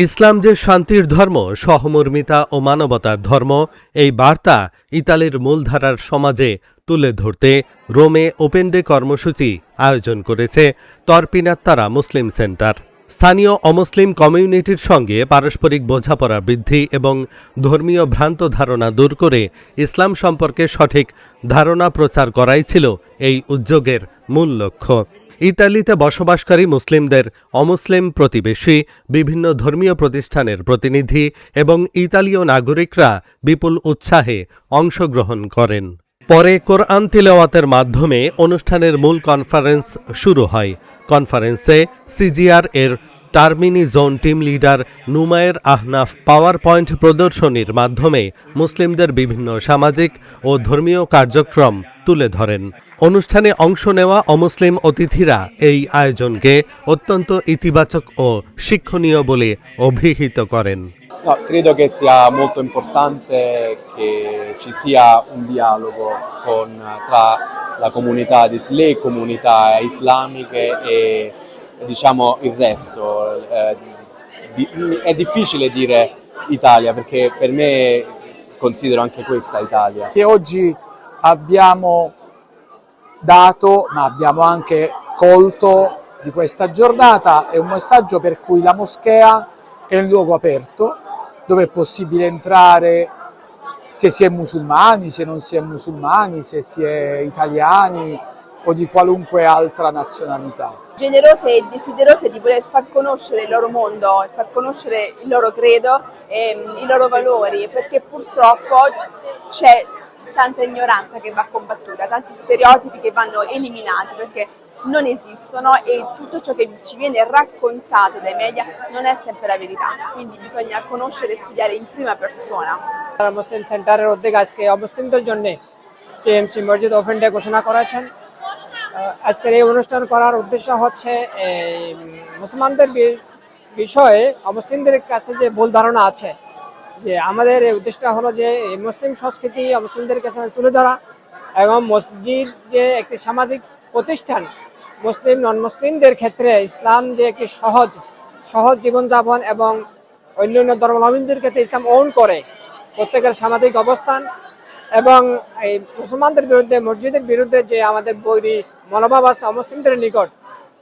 ইসলাম যে শান্তির ধর্ম, সহমর্মিতা ও মানবতার ধর্ম, এই বার্তা ইতালির মূলধারার সমাজে তুলে ধরতে রোমে ওপেন ডে কর্মসূচি আয়োজন করেছে তরপিনাত্তারা মুসলিম সেন্টার। স্থানীয় অমুসলিম কমিউনিটির সঙ্গে পারস্পরিক বোঝাপড়া বৃদ্ধি এবং ধর্মীয় ভ্রান্ত ধারণা দূর করে ইসলাম সম্পর্কে সঠিক ধারণা প্রচার করাই ছিল এই উদ্যোগের মূল লক্ষ্য। ইতালিতে বসবাসকারী মুসলিমদের অমুসলিম প্রতিবেশী, বিভিন্ন ধর্মীয় প্রতিষ্ঠানের প্রতিনিধি এবং ইতালীয় নাগরিকরা বিপুল উৎসাহে অংশগ্রহণ করেন। পরে কোরআন তিলাওয়াতের মাধ্যমে অনুষ্ঠানের মূল কনফারেন্স শুরু হয়। কনফারেন্সে সিজিআর এর টার্মিনি zone team leader Numayer Ahnaf power point প্রদর্শনীর মাধ্যমে মুসলিমদের বিভিন্ন সামাজিক ও ধর্মীয় কার্যক্রম তুলে ধরেন। অনুষ্ঠানে অংশ নেওয়া অমুসলিম অতিথিরা এই আয়োজনকে অত্যন্ত ইতিবাচক ও শিক্ষণীয় বলে অভিহিত করেন। No, credo che sia molto importante che ci sia un dialogo tra le comunità islamiche e diciamo il resto. È difficile dire Italia perché per me considero anche questa Italia. Che oggi abbiamo dato, ma abbiamo anche colto di questa giornata è un messaggio per cui la moschea è un luogo aperto dove è possibile entrare se si è musulmani, se non si è musulmani, se si è italiani o di qualunque altra nazionalità. Generose e desiderose di voler far conoscere il loro mondo, far conoscere il loro credo e i loro valori, perché purtroppo c'è tanta ignoranza che va combattuta, tanti stereotipi che vanno eliminati perché non esistono e tutto ciò che ci viene raccontato dai media non è sempre la verità, quindi bisogna conoscere e studiare in prima persona. মুসলিম সেন্টারের উদ্যোগে আজকে অমুসলিমদের জন্য TMC মসজিদ open day ঘোষণা করেছেন। আজকের এই অনুষ্ঠান করার উদ্দেশ্য হচ্ছে মুসলমানদের বিষয়ে অমুসলিমদের কাছে যে ভুল ধারণা আছে, যে আমাদের এই উদ্দেশ্যটা হলো যে মুসলিম সংস্কৃতি মুসলিমদের কাছে তুলে ধরা এবং মসজিদ যে একটি সামাজিক প্রতিষ্ঠান, মুসলিম নন মুসলিমদের ক্ষেত্রে ইসলাম যে একটি সহজ জীবনযাপন এবং অন্যান্য ধর্মাবলম্বীদের ক্ষেত্রে ইসলাম ওন করে প্রত্যেকের সামাজিক অবস্থান এবং এই মুসলমানদের বিরুদ্ধে মসজিদের বিরুদ্ধে যে আমাদের বৈরী মনোভাব আছে অমুসলিমদের নিকট,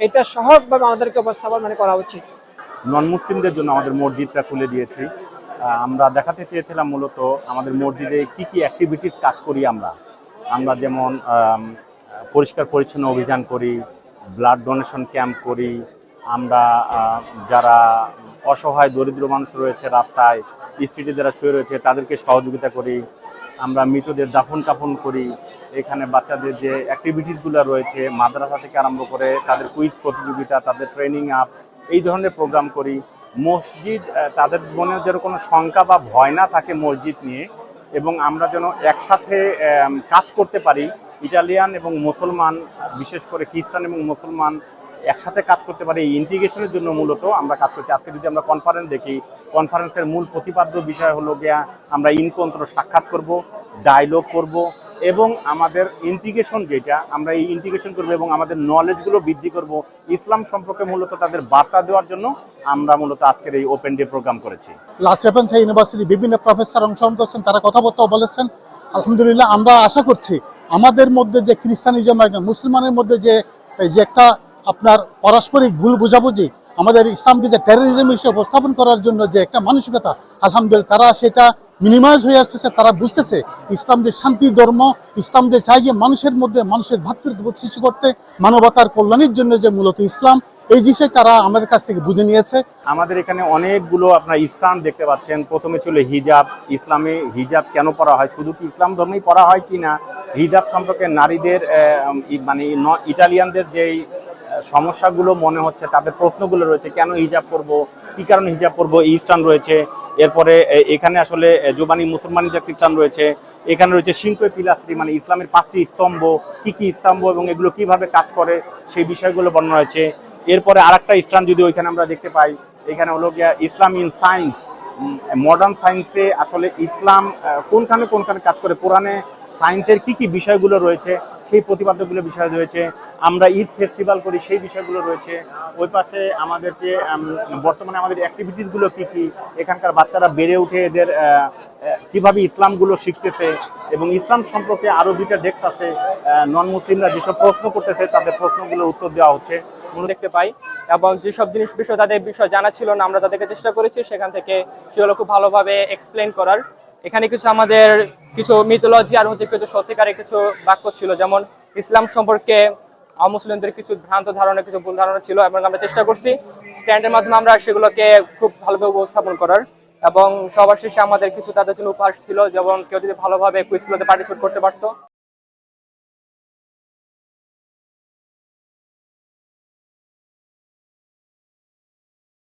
এটা সহজভাবে আমাদেরকে উপস্থাপন করা উচিত। নন মুসলিমদের জন্য আমাদের মসজিদটা খুলে দিয়েছি। আমরা দেখাতে চেয়েছিলাম মূলত আমাদের মসজিদে কি কি অ্যাক্টিভিটিস কাজ করি আমরা যেমন পরিষ্কার পরিচ্ছন্ন অভিযান করি, ব্লাড ডোনেশন ক্যাম্প করি, আমরা যারা অসহায় দরিদ্র মানুষ রয়েছে রাস্তায় স্ট্রিটে যারা শুয়ে রয়েছে তাদেরকে সহযোগিতা করি, আমরা মৃতদের দাফন কাফন করি, এখানে বাচ্চাদের যে অ্যাক্টিভিটিসগুলো রয়েছে মাদ্রাসা থেকে আরম্ভ করে তাদের কুইজ প্রতিযোগিতা, তাদের ট্রেনিং আপ, এই ধরনের প্রোগ্রাম করি। মসজিদ তাদের মনে যেন কোনো শঙ্কা বা ভয় না থাকে মসজিদ নিয়ে, এবং আমরা যেন একসাথে কাজ করতে পারি। ইটালিয়ান এবং মুসলমান, বিশেষ করে খ্রিস্টান এবং মুসলমান একসাথে কাজ করতে পারি, এই ইন্টিগ্রেশনের জন্য মূলত আমরা কাজ করছি। আজকে যদি আমরা কনফারেন্স দেখি, কনফারেন্সের মূল প্রতিপাদ্য বিষয় হলো গিয়া আমরা ইনকন্ত্র সাক্ষাৎ করব, ডায়লগ করব এবং আমাদের ইন্টিগ্রেশন যেটা আমরা এই ইন্টিগ্রেশন করব এবং আমাদের নলেজগুলো বৃদ্ধি করব ইসলাম সম্পর্কে মূলত তাদের বার্তা দেওয়ার জন্য আমরা মূলত আজকের এই ওপেন ডে প্রোগ্রাম করেছি। লা সাপিয়েন্সা ইউনিভার্সিটি বিভিন্ন প্রফেসর অংশগ্রহণ করছেন, তারা কথাবার্তা বলেছেন। আলহামদুলিল্লাহ, আমরা আশা করছি আমাদের মধ্যে যে খ্রিস্টানিজম মুসলমানের মধ্যে যে একটা আপনার পারস্পরিক ভুল বোঝাবুঝি, আমাদের ইসলামকে যে টেররিজম হিসেবে উপস্থাপন করার জন্য যে একটা মানসিকতা, আলহামদুলিল্লাহ তারা সেটা মিনিমাইজ হয়ে আসতেছে। তারা বুঝতেছে ইসলাম যে শান্তি ধর্ম, ইসলাম যে চাই যে মানুষের মধ্যে মানুষের ভ্রাতৃত্ববোধ সৃষ্টি করতে, মানবতার কল্যাণের জন্য যে মূলত ইসলাম, এই বিষয়ে তারা আমাদের কাছ থেকে বুঝে নিয়েছে। আমাদের এখানে অনেকগুলো আপনার স্ট্যান্ড দেখতে পাচ্ছেন। প্রথমে ছিল হিজাব, ইসলামে হিজাব কেন পরা হয়, শুধু কি ইসলাম ধর্মেই পরা হয় কি না, হিজাব সম্পর্কে নারীদের ইটালিয়ানদের যেই সমস্যাগুলো মনে হচ্ছে, তাদের প্রশ্নগুলো রয়েছে, কেন হিজাব করব, কি কারণে হিজাব করব, এই স্টান রয়েছে। এরপরে এখানে আসলে জোবানি মুসলমান যে খ্রিস্টান রয়েছে, এখানে রয়েছে সিংকোয় পিলাস্ত্রি, মানে ইসলামের 5টি স্তম্ভ, কি কি স্তম্ভ এবং এগুলো কিভাবে কাজ করে সেই বিষয়গুলো বর্ণনা হয়েছে। এরপরে আরেকটা স্টান যদি ওইখানে আমরা দেখতে পাই, এখানে হলো গিয়া ইসলাম ইন সায়েন্স, মডার্ন সায়েন্সে আসলে ইসলাম কোনখানে কাজ করে। কোরআনে সায়েন্সের কি কি বিষয়গুলো রয়েছে সেই প্রতিপাদ্যগুলো বিষয় রয়েছে, আমরা ঈদ ফেস্টিভ্যাল করি সেই বিষয়গুলো রয়েছে। ওই পাশে আমাদেরকে বর্তমানে আমাদের অ্যাক্টিভিটিসগুলো কি কি, এখানকার বাচ্চারা বেড়ে উঠে এদের কিভাবে ইসলামগুলো শিখতেছে, এবং ইসলাম সম্পর্কে আরও দুইটা ডেস্ক আছে, নন মুসলিমরা যেসব প্রশ্ন করতেছে তাদের প্রশ্নগুলোর উত্তর দেওয়া হচ্ছে দেখতে পাই। এবং যেসব বিষয় তাদের বিষয় জানা ছিল না, আমরা তাদেরকে চেষ্টা করেছি সেখান থেকে সেগুলো খুব ভালোভাবে এক্সপ্লেন করার। এখানে কিছু আমাদের কিছু মিথোলজি আর কিছু সত্যিকারের কিছু বাক্য ছিল, যেমন ইসলাম সম্পর্কে অমুসলিমদের কিছু ভ্রান্ত ধারণা, কিছু ভুল ধারণা ছিল, এবং আমরা চেষ্টা করছি স্ট্যান্ডের মাধ্যমে আমরা সেগুলোকে খুব ভালোভাবে উপস্থাপন করার। এবং সবার শেষে আমাদের কিছু তাদের জন্য উপহার ছিল, যেমন কেউ যদি ভালোভাবে কুইজগুলোতে পার্টিসিপেট করতে পারতো।